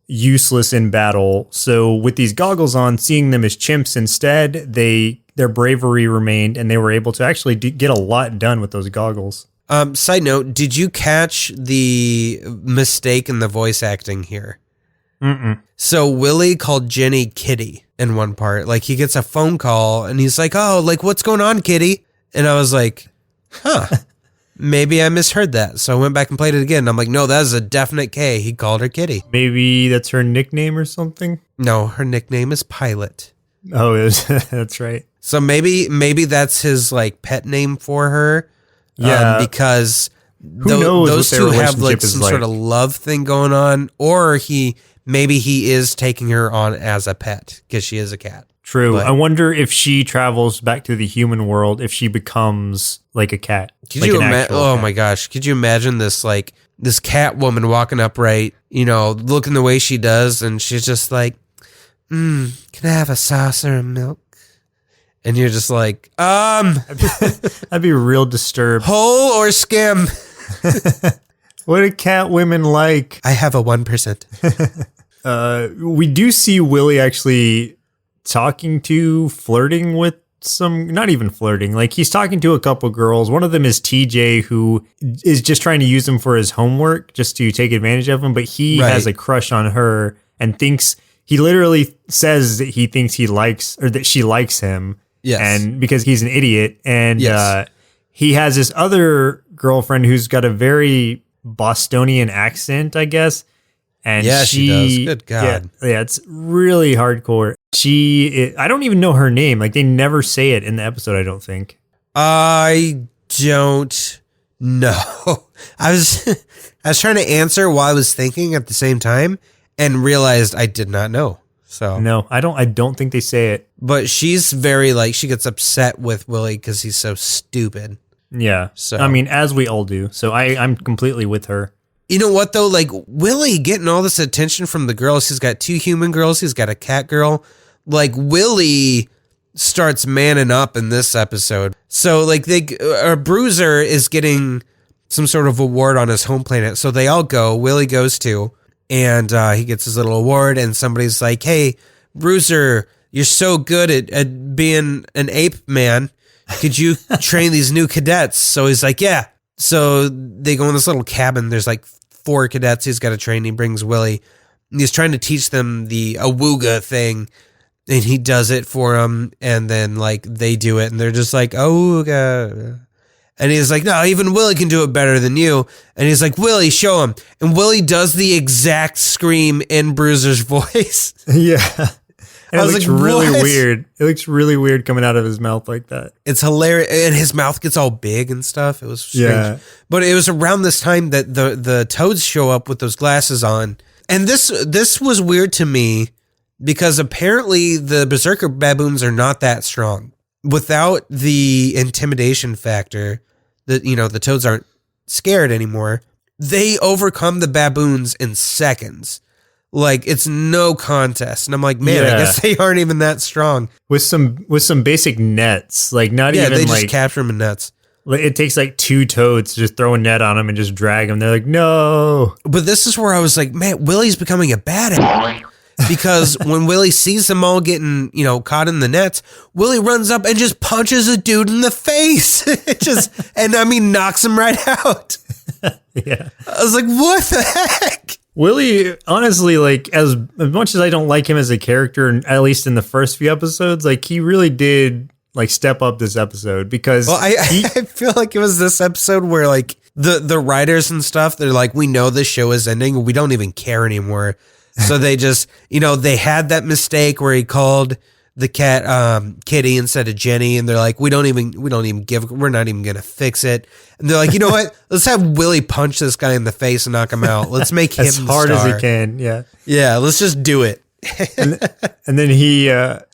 useless in battle. So with these goggles on, seeing them as chimps instead, their bravery remained and they were able to actually get a lot done with those goggles. Side note, did you catch the mistake in the voice acting here? Mm-mm. So Willie called Jenny Kitty in one part. Like he gets a phone call and he's like, oh, like what's going on, Kitty? And I was like, huh, maybe I misheard that. So I went back and played it again. I'm like, no, that is a definite K. He called her Kitty. Maybe that's her nickname or something? No, her nickname is Pilot. Oh, that's right. So maybe that's his like pet name for her. Yeah. Because knows those what their two have like relationship is some like. sort of love thing going on, or maybe he is taking her on as a pet because she is a cat. True. But I wonder if she travels back to the human world, if she becomes like a cat. Could you imagine? Oh my gosh. Could you imagine this cat woman walking upright, looking the way she does. And she's just like, can I have a saucer of milk? And you're just like, I'd be real disturbed. Whole or skim? What do cat women like? I have a 1%. We do see Willie actually flirting with some, not even flirting, like he's talking to a couple girls. One of them is TJ, who is just trying to use him for his homework just to take advantage of him, but he has a crush on her and he literally says that he thinks he likes, or that she likes him. Yes. And because he's an idiot. And he has this other girlfriend who's got a very Bostonian accent, I guess. And she does. Good God. Yeah, it's really hardcore. I don't even know her name. Like, they never say it in the episode, I don't think. I don't know. I was trying to answer while I was thinking at the same time and realized I did not know. So no, I don't think they say it. But she's very she gets upset with Willie because he's so stupid. Yeah. So I mean, as we all do. So I'm completely with her. You know what though? Like, Willie getting all this attention from the girls. He's got 2 human girls. He's got a cat girl. Like, Willie starts manning up in this episode. So like Bruiser is getting some sort of award on his home planet. So they all go. Willie goes too. And he gets his little award, and somebody's like, "Hey, Bruiser, you're so good at being an ape man. Could you train these new cadets?" So he's like, "Yeah." So they go in this little cabin. There's like 4 cadets he's got to train. He brings Willie. And he's trying to teach them the awooga thing, and he does it for them. And then like they do it, and they're just like, "Awooga." And he's like, "No, even Willie can do it better than you." And he's like, "Willie, show him." And Willie does the exact scream in Bruiser's voice. Yeah. And I was looks like, really what? weird. It looks really weird coming out of his mouth like that. It's hilarious. And his mouth gets all big and stuff. It was strange. Yeah. But it was around this time that the toads show up with those glasses on. And this was weird to me because apparently the Berserker baboons are not that strong. Without the intimidation factor, the toads aren't scared anymore. They overcome the baboons in seconds. Like, it's no contest. And I'm like, man, I guess they aren't even that strong. With some basic nets, like not even they just like capture them in nets. It takes like 2 toads to just throw a net on them and just drag them. They're like, no. But this is where I was like, man, Willie's becoming a badass. Because when Willie sees them all getting, caught in the nets, Willie runs up and just punches a dude in the face. Knocks him right out. Yeah. I was like, what the heck? Willie, honestly, like, as much as I don't like him as a character, at least in the first few episodes, like, he really did, like, step up this episode because... Well, I feel like it was this episode where, like, the writers and stuff, they're like, we know this show is ending. We don't even care anymore. So they just, they had that mistake where he called the cat Kitty instead of Jenny, and they're like, we're not even gonna fix it. And they're like, you know what? Let's have Willie punch this guy in the face and knock him out. Let's make him as hard as he can. Yeah, yeah. Let's just do it. and then he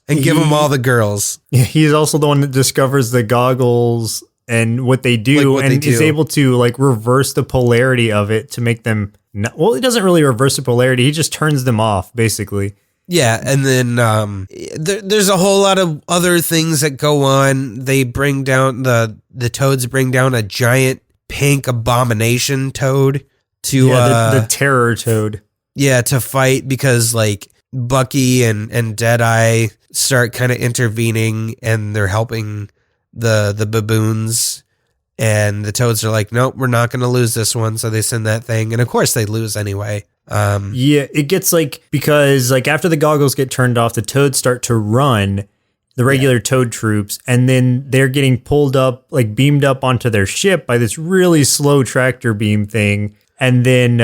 give him all the girls. He's also the one that discovers the goggles and what they do, is able to like reverse the polarity of it to make them. Well, he doesn't really reverse the polarity. He just turns them off, basically. Yeah, and then there's a whole lot of other things that go on. They bring down the toads bring down a giant pink abomination toad to the terror toad. Yeah, to fight because like Bucky and Deadeye start kind of intervening and they're helping the baboons. And the toads are like, nope, we're not going to lose this one. So they send that thing. And of course they lose anyway. It gets like, because like after the goggles get turned off, the toads start to run, the regular toad troops. And then they're getting pulled up, like beamed up onto their ship by this really slow tractor beam thing. And then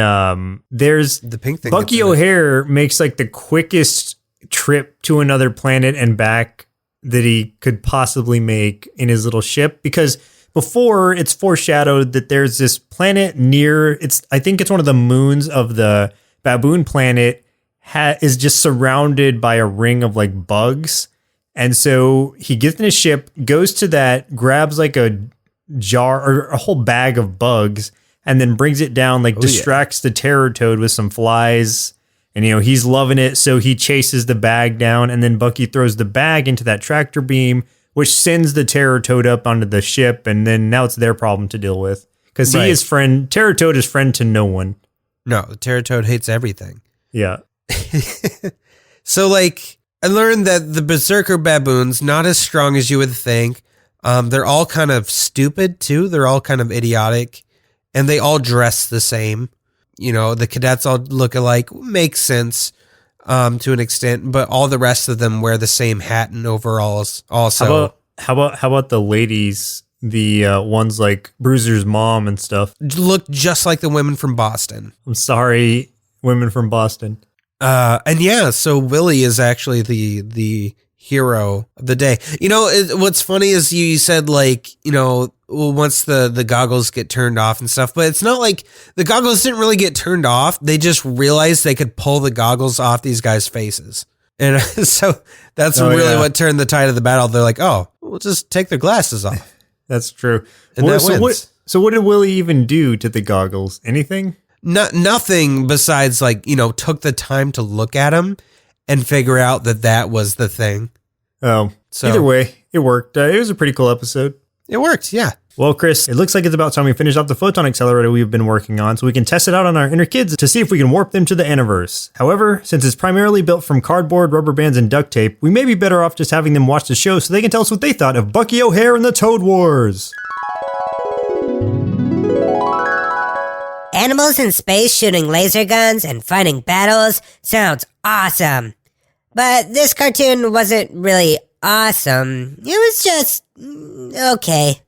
there's the pink thing. Bucky O'Hare makes like the quickest trip to another planet and back that he could possibly make in his little ship, because before it's foreshadowed that there's this planet near, I think it's one of the moons of the Baboon planet, is just surrounded by a ring of like bugs. And so he gets in his ship, goes to that, grabs like a jar or a whole bag of bugs, and then brings it down, like distracts the terror toad with some flies. And, he's loving it. So he chases the bag down, and then Bucky throws the bag into that tractor beam, which sends the terror toad up onto the ship. And then now it's their problem to deal with. Because Right. he is Terratoad is friend to no one. No, the Terratoad hates everything. Yeah. So, like, I learned that the Berserker baboons, not as strong as you would think. They're all kind of stupid, too. They're all kind of idiotic. And they all dress the same. You know, the cadets all look alike. Makes sense to an extent. But all the rest of them wear the same hat and overalls also. How about the ladies? The ones like Bruiser's mom and stuff. Look just like the women from Boston. I'm sorry, women from Boston. And yeah, so Willie is actually the hero of the day. You know, what's funny is you said, like, you know, once the goggles get turned off and stuff, but it's not like the goggles didn't really get turned off. They just realized they could pull the goggles off these guys' faces. And so that's what turned the tide of the battle. They're like, oh, we'll just take their glasses off. That's true. And that wins. So what did Willie even do to the goggles? Anything? Nothing besides, like, you know, took the time to look at them and figure out that was the thing. Oh, so either way, it worked. It was a pretty cool episode. It worked, yeah. Well, Chris, it looks like it's about time we finish off the photon accelerator we've been working on so we can test it out on our inner kids to see if we can warp them to the Aniverse. However, since it's primarily built from cardboard, rubber bands, and duct tape, we may be better off just having them watch the show so they can tell us what they thought of Bucky O'Hare and the Toad Wars. Animals in space shooting laser guns and fighting battles sounds awesome. But this cartoon wasn't really awesome. It was just okay.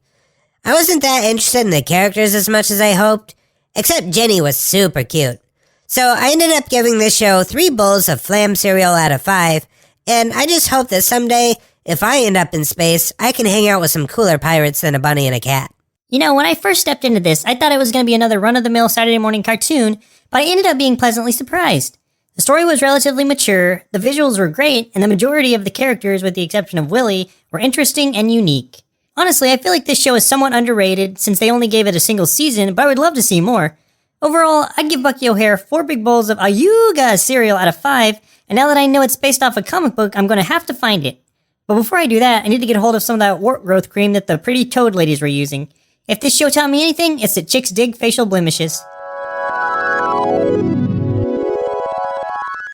I wasn't that interested in the characters as much as I hoped, except Jenny was super cute. So I ended up giving this show 3 bowls of flam cereal out of 5, and I just hope that someday, if I end up in space, I can hang out with some cooler pirates than a bunny and a cat. You know, when I first stepped into this, I thought it was going to be another run-of-the-mill Saturday morning cartoon, but I ended up being pleasantly surprised. The story was relatively mature, the visuals were great, and the majority of the characters, with the exception of Willie, were interesting and unique. Honestly, I feel like this show is somewhat underrated since they only gave it a single season, but I would love to see more. Overall, I'd give Bucky O'Hare 4 big bowls of Ayuga cereal out of 5, and now that I know it's based off a comic book, I'm going to have to find it. But before I do that, I need to get a hold of some of that wart growth cream that the pretty toad ladies were using. If this show taught me anything, it's that chicks dig facial blemishes.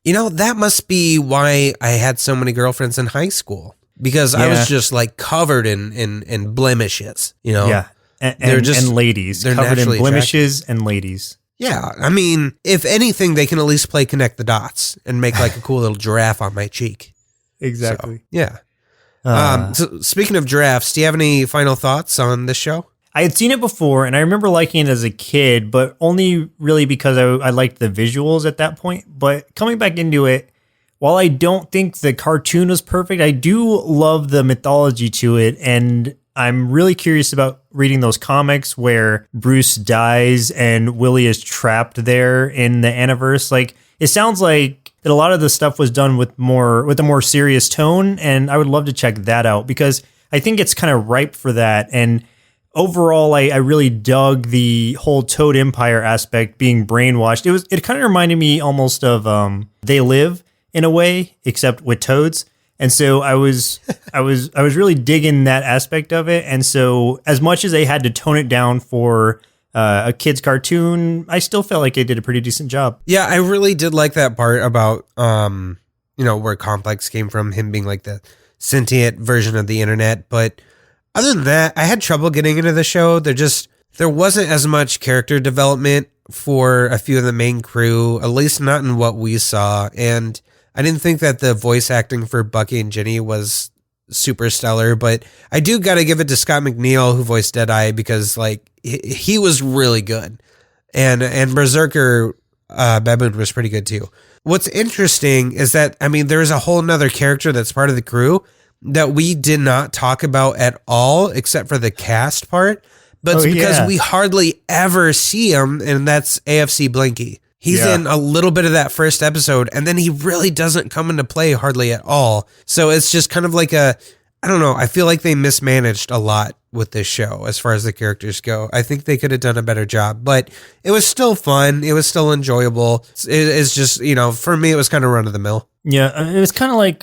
You know, that must be why I had so many girlfriends in high school. Because I was just like covered in blemishes, you know? Yeah. And ladies. They're covered in naturally blemishes and ladies. Yeah. I mean, if anything, they can at least play connect the dots and make like a cool little giraffe on my cheek. Exactly. So, yeah. So speaking of giraffes, do you have any final thoughts on this show? I had seen it before, and I remember liking it as a kid, but only really because I liked the visuals at that point. But coming back into it, while I don't think the cartoon was perfect, I do love the mythology to it, and I'm really curious about reading those comics where Bruce dies and Willie is trapped there in the Aniverse. Like, it sounds like that a lot of the stuff was done with a more serious tone, and I would love to check that out because I think it's kind of ripe for that. And overall, I really dug the whole Toad Empire aspect, being brainwashed. It kind of reminded me almost of They Live in a way, except with toads. And so I was really digging that aspect of it. And so as much as they had to tone it down for a kid's cartoon, I still felt like they did a pretty decent job. Yeah, I really did like that part about where Complex came from, him being like the sentient version of the internet. But other than that, I had trouble getting into the show. There wasn't as much character development for a few of the main crew, at least not in what we saw. And I didn't think that the voice acting for Bucky and Jenny was super stellar, but I do got to give it to Scott McNeil, who voiced Deadeye, because like he was really good. And Berserker Baboon was pretty good too. What's interesting is that, I mean, there's a whole nother character that's part of the crew that we did not talk about at all, except for the cast part. But it's because we hardly ever see him, and that's AFC Blinky. He's in a little bit of that first episode, and then he really doesn't come into play hardly at all. So it's just kind of like I don't know, I feel like they mismanaged a lot with this show as far as the characters go. I think they could have done a better job, but it was still fun. It was still enjoyable. It's just, for me, it was kind of run of the mill. Yeah, it was kind of like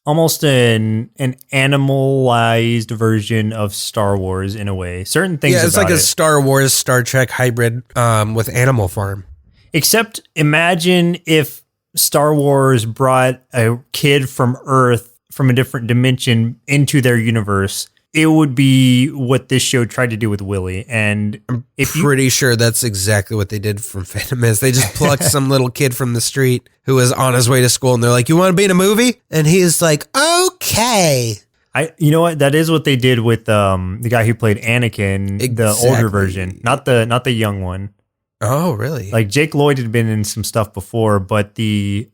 almost an animalized version of Star Wars in a way. Certain things. Yeah, it's about like a it. Star Wars, Star Trek hybrid with Animal Farm. Except imagine if Star Wars brought a kid from Earth from a different dimension into their universe. It would be what this show tried to do with Willie. And Pretty sure that's exactly what they did from Phantom Menace. They just plucked some little kid from the street who was on his way to school, and they're like, "You want to be in a movie?" And he's like, "Okay." You know what? That is what they did with the guy who played Anakin, the Exactly. older version, not the young one. Oh, really? Like Jake Lloyd had been in some stuff before, but the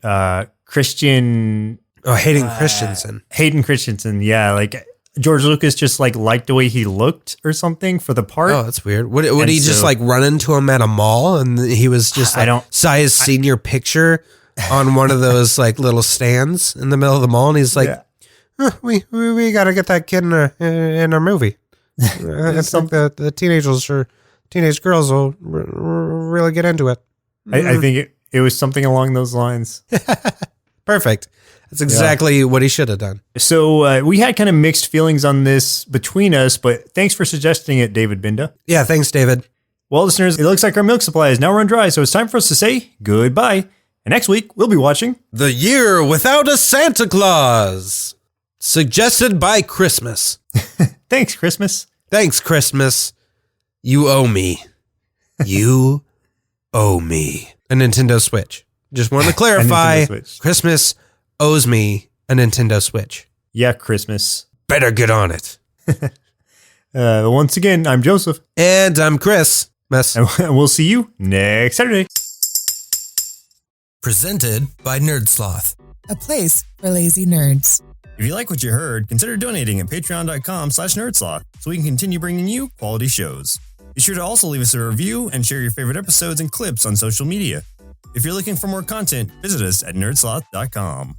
Christian Hayden Christensen. Yeah, like George Lucas just liked the way he looked or something for the part. Oh, that's weird. Would he just run into him at a mall and he was just saw his senior picture on one of those like little stands in the middle of the mall, and he's like, we got to get that kid in our movie. I think the teenage girls will really get into it. I think it was something along those lines. Perfect. That's exactly what he should have done. So we had kind of mixed feelings on this between us, but thanks for suggesting it, David Benda. Yeah, thanks, David. Well, listeners, it looks like our milk supply is now run dry, so it's time for us to say goodbye. And next week, we'll be watching The Year Without a Santa Claus, suggested by Christmas. Thanks, Christmas. Thanks, Christmas. You owe me. You owe me. A Nintendo Switch. Just want to clarify, Switch. Christmas owes me a Nintendo Switch. Yeah, Christmas. Better get on it. Once again, I'm Joseph. And I'm Chris. And we'll see you next Saturday. Presented by Nerdsloth. A place for lazy nerds. If you like what you heard, consider donating at patreon.com/nerdsloth so we can continue bringing you quality shows. Be sure to also leave us a review and share your favorite episodes and clips on social media. If you're looking for more content, visit us at nerdsloth.com.